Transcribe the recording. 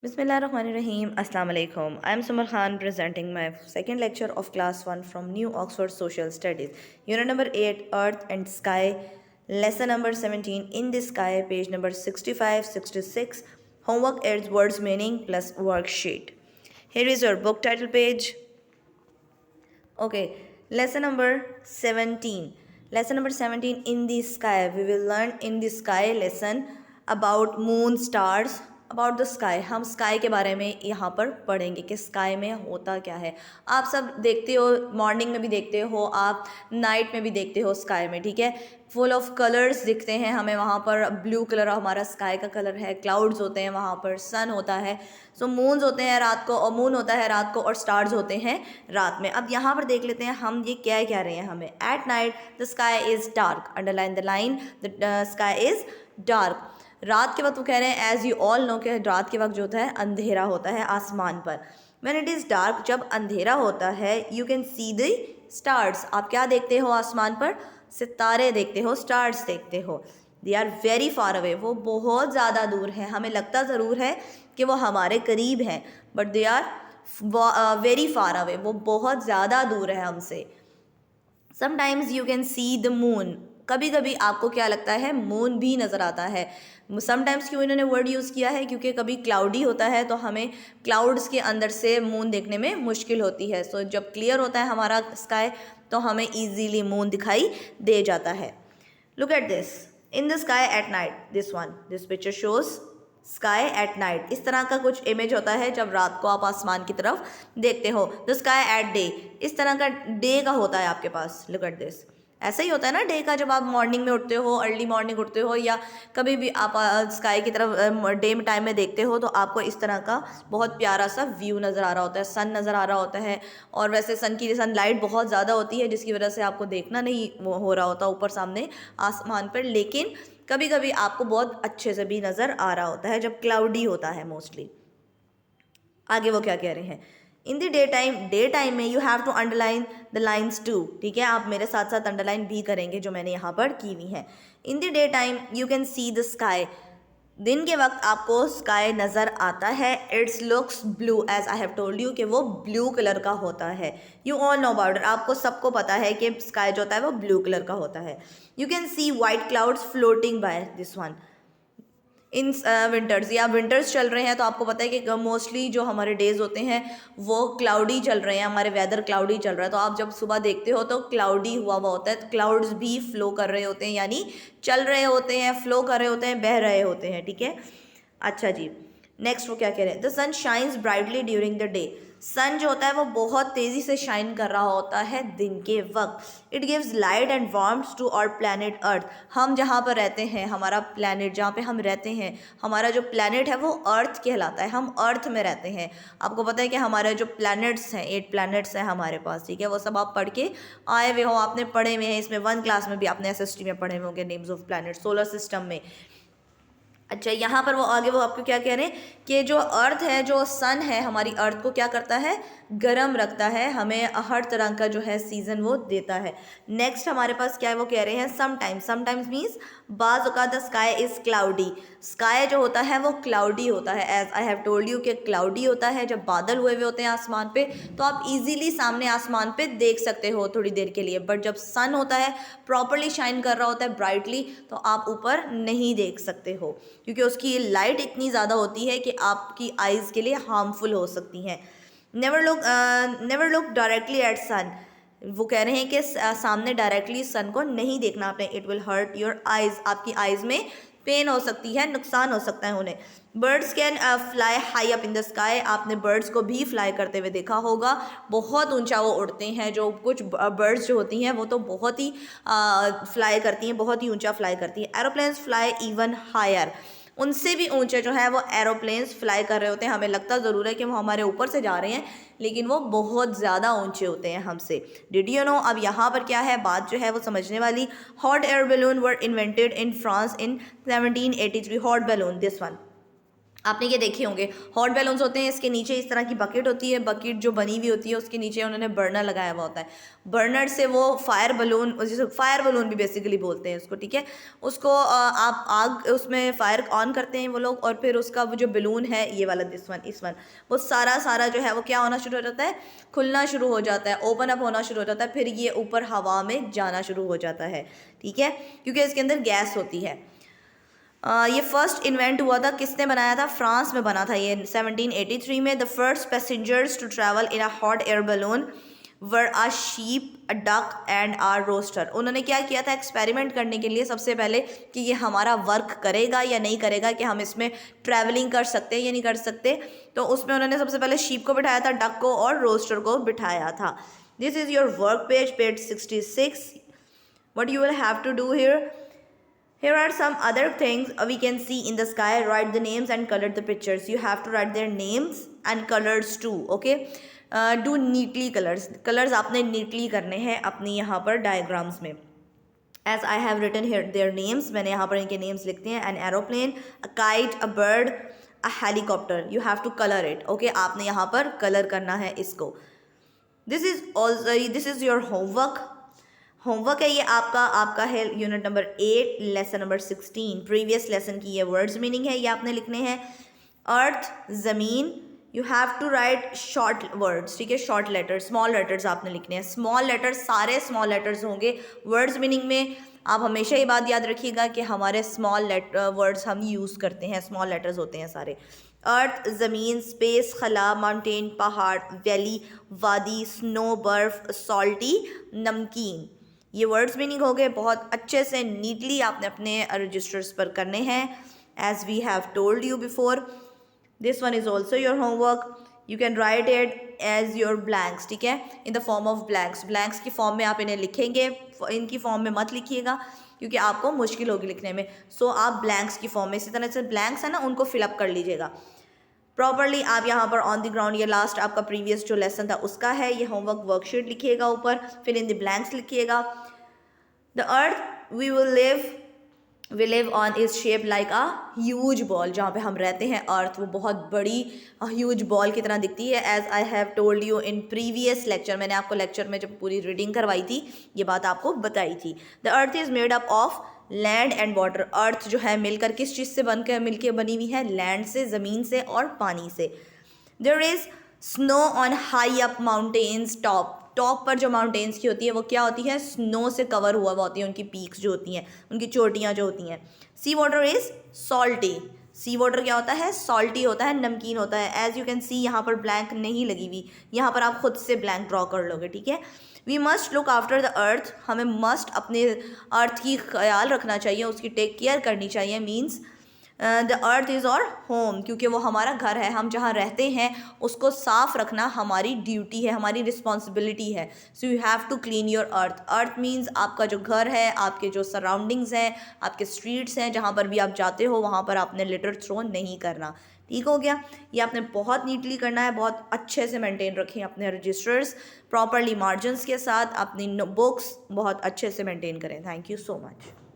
Bismillahirrahmanirrahim. Assalamu alaikum. I am Sumar Khan presenting my second lecture of class 1 from New Oxford Social Studies. Unit number 8 Earth and Sky. Lesson number 17 In the Sky, page number 65, 66. Homework adds words meaning plus worksheet. Here is your book title page. Okay, lesson number 17. Lesson number 17 In the Sky. We will learn in the sky lesson about moon, stars, about the sky. हम sky के बारे में यहाँ पर पढ़ेंगे कि sky में होता क्या है. आप सब देखते हो, मॉर्निंग में भी देखते हो, आप नाइट में भी देखते हो स्काई में, ठीक है. फुल ऑफ कलर्स दिखते हैं हमें वहाँ पर. ब्लू कलर हमारा स्काई का कलर है, क्लाउड्स होते हैं वहाँ पर, सन होता है, सो मून्स होते हैं रात को, और मून होता है रात को, और स्टार्स होते हैं रात में. अब यहाँ पर देख लेते हैं हम ये क्या कह रहे हैं हमें. At night the sky is dark. Underline the line, the sky is dark. रात के वक्त वो कह रहे हैं एज यू ऑल नो कि रात के वक्त जो होता है अंधेरा होता है आसमान पर. व्हेन इट इज़ डार्क, जब अंधेरा होता है, you can see the stars. आप क्या देखते हो आसमान पर? सितारे देखते हो, स्टार्स देखते हो. They are very far away. वो बहुत ज़्यादा दूर हैं. हमें लगता ज़रूर है कि वो हमारे करीब हैं, but they are very far away. वो बहुत ज़्यादा दूर है हमसे. Sometimes you can see the moon. कभी कभी आपको क्या लगता है? मून भी नज़र आता है. समटाइम्स क्यों इन्होंने वर्ड यूज़ किया है? क्योंकि कभी क्लाउडी होता है तो हमें क्लाउड्स के अंदर से मून देखने में मुश्किल होती है. सो जब क्लियर होता है हमारा स्काई तो हमें ईजीली मून दिखाई दे जाता है. Look at this. In the sky at night. This picture shows sky at night. इस तरह का कुछ इमेज होता है जब रात को आप आसमान की तरफ देखते हो. The sky at day. इस तरह का डे का होता है आपके पास. Look at this. ऐसा ही होता है ना डे का, जब आप मॉर्निंग में उठते हो, अर्ली मॉर्निंग उठते हो, या कभी भी आप स्काई की तरफ डे में टाइम में देखते हो तो आपको इस तरह का बहुत प्यारा सा व्यू नज़र आ रहा होता है. सन नज़र आ रहा होता है, और वैसे सनलाइट बहुत ज़्यादा होती है जिसकी वजह से आपको देखना नहीं हो रहा होता ऊपर सामने आसमान पर. लेकिन कभी कभी आपको बहुत अच्छे से भी नज़र आ रहा होता है जब क्लाउडी होता है मोस्टली. आगे वो क्या कह रहे हैं. इन द डे टाइम में you have to underline the lines too. ठीक है, आप मेरे साथ साथ अंडरलाइन भी करेंगे जो मैंने यहाँ पर की हुई है. In the day time you can see the sky. दिन के वक्त आपको स्काई नज़र आता है. It's looks blue as I have told you कि वो ब्लू कलर का होता है. You all know about it. आपको सबको पता है कि स्काई जो होता है वो ब्लू कलर का होता है. You can see white clouds floating by this one in winters. या विंटर्स चल रहे हैं तो आपको पता है कि मोस्टली जो हमारे डेज़ होते हैं वो क्लाउडी चल रहे हैं, हमारे वेदर क्लाउडी चल रहा है. तो आप जब सुबह देखते हो तो क्लाउडी हुआ होता है, तो क्लाउड्स भी फ्लो कर रहे होते हैं, यानी चल रहे होते हैं, फ्लो कर रहे होते हैं, बह रहे होते हैं. ठीक है, अच्छा जी. नेक्स्ट वो क्या कह रहे हैं. The sun shines brightly during the day. Sun जो होता है वो बहुत तेज़ी से शाइन कर रहा होता है दिन के वक्त. It gives light and warmth to our planet earth. हम जहाँ पर रहते हैं, हमारा प्लैनेट जहाँ पे हम रहते हैं, हमारा जो प्लैनेट है वो अर्थ कहलाता है. हम अर्थ में रहते हैं. आपको पता है कि हमारे जो प्लैनेट्स हैं, 8 प्लैनेट्स हैं हमारे पास. ठीक है, वो सब आप पढ़ के आए हुए हो, आपने पढ़े हुए हैं. इसमें 1 क्लास में भी आपने SST में पढ़े हुए होंगे names of planet solar system में. अच्छा, यहाँ पर वो आगे वो आपको क्या कह रहे हैं कि जो अर्थ है, जो सन है, हमारी अर्थ को क्या करता है? गर्म रखता है. हमें हर तरह का जो है सीज़न वो देता है. नेक्स्ट हमारे पास क्या है, वो कह रहे हैं समटाइम्स मीन्स बाज़ औक़ात the sky is cloudy. Sky जो होता है वो क्लाउडी होता है. As I have told you कि क्लाउडी होता है जब बादल हुए हुए होते हैं आसमान पे, तो आप इजीली सामने आसमान पे देख सकते हो थोड़ी देर के लिए. बट जब सन होता है, प्रॉपरली शाइन कर रहा होता है ब्राइटली, तो आप ऊपर नहीं देख सकते हो, क्योंकि उसकी लाइट इतनी ज़्यादा होती है कि आपकी आइज़ के लिए हार्मफुल हो सकती हैं. नेवर लुक डायरेक्टली एट सन. वो कह रहे हैं कि सामने डायरेक्टली सन को नहीं देखना आपने. It will hurt your eyes. आपकी आइज़ में पेन हो सकती है, नुकसान हो सकता है उन्हें. Birds can fly high up in the sky. आपने बर्ड्स को भी फ्लाई करते हुए देखा होगा. बहुत ऊंचा वो उड़ते हैं. जो कुछ बर्ड्स जो होती हैं वो तो बहुत ही फ्लाई करती हैं, बहुत ही ऊंचा फ्लाई करती हैं. Aeroplanes fly even higher. उनसे भी ऊंचे जो है वो एरोप्लेन्स फ्लाई कर रहे होते हैं. हमें लगता ज़रूर है कि वो हमारे ऊपर से जा रहे हैं, लेकिन वो बहुत ज़्यादा ऊंचे होते हैं हमसे. Did you know. अब यहाँ पर क्या है, बात जो है वो समझने वाली. Hot air balloon were invented in France in 1783. Hot balloon, this one. आपने ये देखे होंगे, हॉट बैलून्स होते हैं, इसके नीचे इस तरह की बकेट होती है, बकेट जो बनी हुई होती है उसके नीचे उन्होंने बर्नर लगाया हुआ होता है। बर्नर से वो फायर बलून, जिसे फायर बलून भी बेसिकली बोलते हैं उसको, ठीक है, उसको आप आग उसमें फायर ऑन करते हैं वो लोग, और फिर उसका वो जो बलून है ये वाला इस वन वो सारा जो है वो क्या होना शुरू हो जाता है, खुलना शुरू हो जाता है, ओपन अप होना शुरू हो जाता है, फिर ये ऊपर हवा में जाना शुरू हो जाता है, ठीक है, क्योंकि इसके अंदर गैस होती है। ये फर्स्ट इन्वेंट हुआ था, किसने बनाया था, फ्रांस में बना था ये 1783 में। The first passengers to travel in a hot air balloon were a sheep, a duck and a rooster. उन्होंने क्या किया था एक्सपेरिमेंट करने के लिए सबसे पहले कि ये हमारा वर्क करेगा या नहीं करेगा, कि हम इसमें ट्रैवलिंग कर सकते हैं या नहीं कर सकते। तो उसमें उन्होंने सबसे पहले शीप को बिठाया था, डक को और रोस्टर को बिठाया था। This is your work page, page 66. What you will have to do here? Here are some other things we can see in the sky. Write the names and color the pictures. You have to write their names and colors too. Okay. Do neatly colors. Colors आपने neatly करने हैं अपनी यहाँ पर diagrams में. As I have written here their names, मैंने यहाँ पर इनके names लिखते हैं. An aeroplane, a kite, a bird, a helicopter. You have to color it. Okay. आपने यहाँ पर color करना है इसको. This is your homework. Homework है ये आपका है unit number 8 lesson number 16 previous lesson की ये वर्ड्स मीनिंग है, ये आपने लिखने हैं। अर्थ, ज़मीन, you have to write short words, ठीक है, शॉर्ट लेटर्स, स्मॉल लेटर्स आपने लिखने हैं। स्मॉल लेटर्स सारे स्मॉल लेटर्स होंगे वर्ड्स मीनिंग में। आप हमेशा ये बात याद रखिएगा कि हमारे स्मॉल वर्ड्स हम यूज़ करते हैं, स्मॉल लेटर्स होते हैं सारे। अर्थ, ज़मीन, स्पेस, खला, माउंटेन, पहाड़, वैली, वादी, स्नो, बर्फ़, सॉल्टी, नमकीन, ये वर्ड्स मीनिंग हो गए। बहुत अच्छे से नीटली आपने अपने रजिस्टर्स पर करने हैं, as we have told you before. This one is also your homework. You can write it as your blanks, ठीक है, in the form of blanks. Blanks की फॉर्म में आप इन्हें लिखेंगे, इनकी फॉर्म में मत लिखिएगा क्योंकि आपको मुश्किल होगी लिखने में। सो आप ब्लैंक्स की फॉर्म में, इसी तरह से ब्लैंक्स है ना, उनको फिलअप कर लीजिएगा प्रॉपरली। आप यहाँ पर ऑन द ग्राउंड, ये लास्ट आपका प्रीवियस जो लेसन था उसका है, ये होमवर्क वर्कशीट लिखिएगा ऊपर, फिर इन द ब्लैंक्स लिखिएगा। The earth we live on is shaped like a huge ball. जहाँ पे हम रहते हैं अर्थ वो बहुत बड़ी ह्यूज बॉल की तरह दिखती है। As I have told you in previous lecture, मैंने आपको लेक्चर में जब पूरी रीडिंग करवाई थी ये बात आपको बताई थी। The earth is made up of land and water. Earth जो है मिलकर किस चीज़ से बनकर मिलकर बनी हुई है, लैंड से, ज़मीन से और पानी से। There is snow on high up mountains top. Top पर जो माउंटेन्स की होती है वो क्या होती है, स्नो से कवर हुआ होती है, उनकी पीक्स जो होती हैं, उनकी चोटियाँ जो होती हैं। Sea water is salty. Sea water क्या होता है, सॉल्टी होता है, नमकीन होता है। एज यू कैन सी यहाँ पर ब्लैंक नहीं लगी हुई, यहाँ पर आप खुद से ब्लैंक ड्रॉ कर लोगे, ठीक है। We must look after the earth, हमें मस्ट अपने अर्थ की ख्याल रखना चाहिए, उसकी टेक केयर करनी चाहिए। मीन्स द अर्थ इज़ और होम, क्योंकि वो हमारा घर है, हम जहाँ रहते हैं उसको साफ़ रखना हमारी ड्यूटी है, हमारी रिस्पॉन्सिबिलिटी है। So you have to clean your earth. Earth means आपका जो घर है, आपके जो सराउंडिंग्स हैं, आपके स्ट्रीट्स हैं, जहाँ पर भी आप जाते हो वहाँ पर आपने लिटर थ्रो नहीं करना। ठीक हो गया, ये आपने बहुत नीटली करना है, बहुत अच्छे से मेंटेन रखें अपने रजिस्टर्स, प्रॉपरली मार्जिन्स के साथ अपनी बुक्स बहुत अच्छे से मेंटेन करें। Thank you so much.